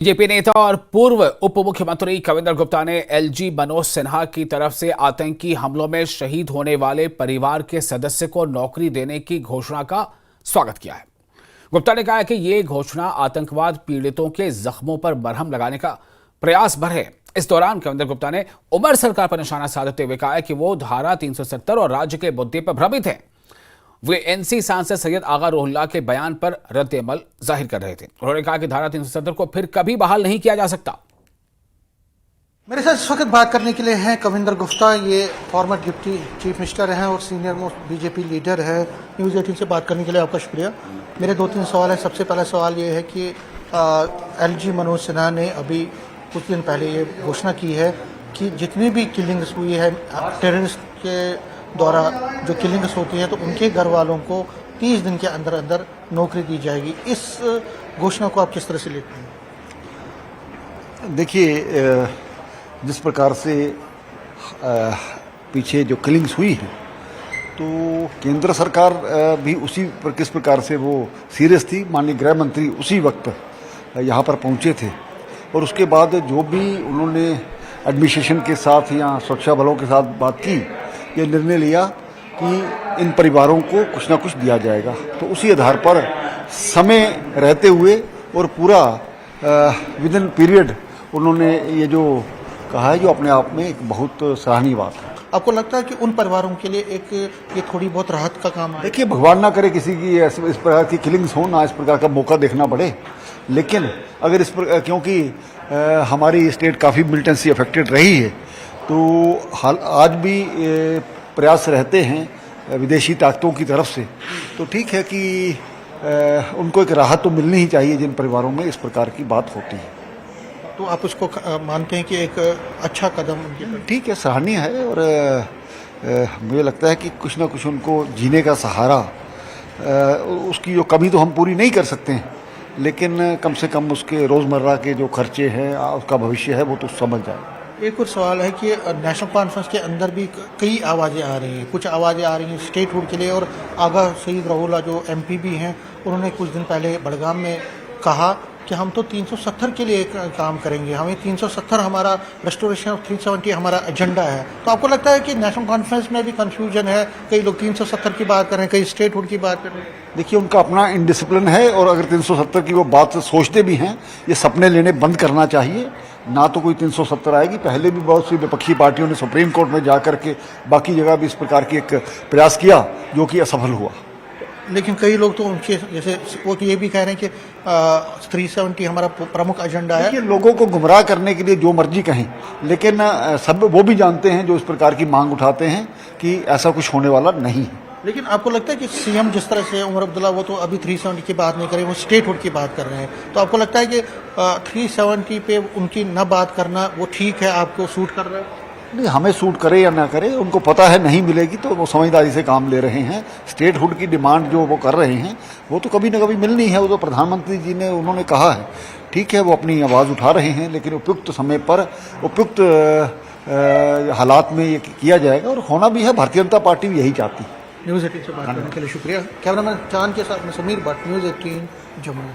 BJP नेता और पूर्व उप मुख्यमंत्री कविंदर गुप्ता ने एलजी मनोज सिन्हा की तरफ से आतंकी हमलों में शहीद होने वाले परिवार के सदस्य को नौकरी देने की घोषणा का स्वागत किया है। गुप्ता ने कहा कि ये घोषणा आतंकवाद पीड़ितों के जख्मों पर मरहम लगाने का प्रयास भर है। इस दौरान कविंदर गुप्ता ने उमर सरकार पर निशाना साधते हुए कहा कि वो धारा 370 और राज्य के मुद्दे पर भ्रमित है। वे एनसी सांसद सैयद आगा रोहिल्ला के बयान पर रद्द-ए-अमल जाहिर कर रहे थे। उन्होंने कहा कि धारा 370 को फिर कभी बहाल नहीं किया जा सकता। मेरे साथ इस वक्त बात करने के लिए हैं कविंदर गुप्ता। ये फॉर्मर डिप्टी चीफ मिनिस्टर हैं और सीनियर मोस्ट बीजेपी लीडर है। न्यूज़ 18 से बात करने के लिए आपका शुक्रिया। मेरे 2-3 सवाल हैं। सबसे पहला सवाल ये है कि एलजी मनोज सिन्हा ने अभी कुछ दिन पहले ये घोषणा की है कि जितनी भी किलिंग्स हुई है टेररिस्ट के द्वारा जो किलिंग्स होती है तो उनके घर वालों को 30 दिन के अंदर अंदर नौकरी दी जाएगी। इस घोषणा को आप किस तरह से लेते हैं? देखिए, जिस प्रकार से पीछे जो किलिंग्स हुई है तो केंद्र सरकार भी उसी पर किस प्रकार से वो सीरियस थी। माननीय गृह मंत्री उसी वक्त यहाँ पर पहुँचे थे और उसके बाद जो भी उन्होंने एडमिनिस्ट्रेशन के साथ या सुरक्षा बलों के साथ बात की, ये निर्णय लिया कि इन परिवारों को कुछ ना कुछ दिया जाएगा। तो उसी आधार पर समय रहते हुए और पूरा विद इन पीरियड उन्होंने ये जो कहा है, जो अपने आप में एक बहुत सराहनीय बात है। आपको लगता है कि उन परिवारों के लिए एक ये थोड़ी बहुत राहत का काम है? देखिए, भगवान ना करे किसी की इस प्रकार की किलिंग्स हो, ना इस प्रकार का मौका देखना पड़े, लेकिन अगर इस प्रकार, क्योंकि हमारी स्टेट काफ़ी मिलिटेंसी अफेक्टेड रही है, तो आज भी प्रयास रहते हैं विदेशी ताकतों की तरफ से, तो ठीक है कि उनको एक राहत तो मिलनी ही चाहिए जिन परिवारों में इस प्रकार की बात होती है। तो आप उसको मानते हैं कि एक अच्छा कदम? ठीक है, सराहनीय है और मुझे लगता है कि कुछ ना कुछ उनको जीने का सहारा, उसकी जो कमी तो हम पूरी नहीं कर सकते हैं, लेकिन कम से कम उसके रोज़मर्रा के जो खर्चे हैं, उसका भविष्य है, वो तो समझ जाए। एक और सवाल है कि नेशनल कॉन्फ्रेंस के अंदर भी कई आवाज़ें आ रही हैं। कुछ आवाज़ें आ रही हैं स्टेटहुड के लिए, और आगा सईद रोहिल्ला जो एमपी भी हैं, उन्होंने कुछ दिन पहले बड़गाम में कहा कि हम तो 370 के लिए काम करेंगे, हमें 370 हमारा रेस्टोरेशन ऑफ 370 हमारा एजेंडा है। तो आपको लगता है कि नेशनल कॉन्फ्रेंस में भी कंफ्यूजन है? कई लोग 370 की बात कर रहे हैं, कई स्टेटहुड की बात कर रहे हैं। देखिए, उनका अपना इनडिसिप्लिन है और अगर 370 की वो बात सोचते भी हैं, ये सपने लेने बंद करना चाहिए। ना तो कोई 370 आएगी। पहले भी बहुत सी विपक्षी पार्टियों ने सुप्रीम कोर्ट में जाकर के बाकी जगह भी इस प्रकार की एक प्रयास किया जो कि असफल हुआ। लेकिन कई लोग तो उनके जैसे वो ये भी कह रहे हैं कि 370 हमारा प्रमुख एजेंडा है। देखिए, लोगों को गुमराह करने के लिए जो मर्जी कहें, लेकिन सब वो भी जानते हैं जो इस प्रकार की मांग उठाते हैं कि ऐसा कुछ होने वाला नहीं है। लेकिन आपको लगता है कि सीएम जिस तरह से उमर अब्दुल्ला, वो तो अभी 370 की बात नहीं कर रहे, वो स्टेटहुड की बात कर रहे हैं, तो आपको लगता है कि 370 पे उनकी न बात करना वो ठीक है, आपको सूट कर रहा है? नहीं, हमें सूट करे या ना करे, उनको पता है नहीं मिलेगी तो वो समझदारी से काम ले रहे हैं। स्टेटहुड की डिमांड जो वो कर रहे हैं वो तो कभी ना कभी मिलनी है। वो तो प्रधानमंत्री जी ने उन्होंने कहा है, ठीक है, वो अपनी आवाज़ उठा रहे हैं, लेकिन उपयुक्त समय पर उपयुक्त हालात में ये किया जाएगा और होना भी है। भारतीय जनता पार्टी भी यही चाहती है। न्यूज़ 18 से बात करने के लिए शुक्रिया। कैमरामैन चांद के साथ में समीर भट्ट, न्यूज़ 18 जम्मू।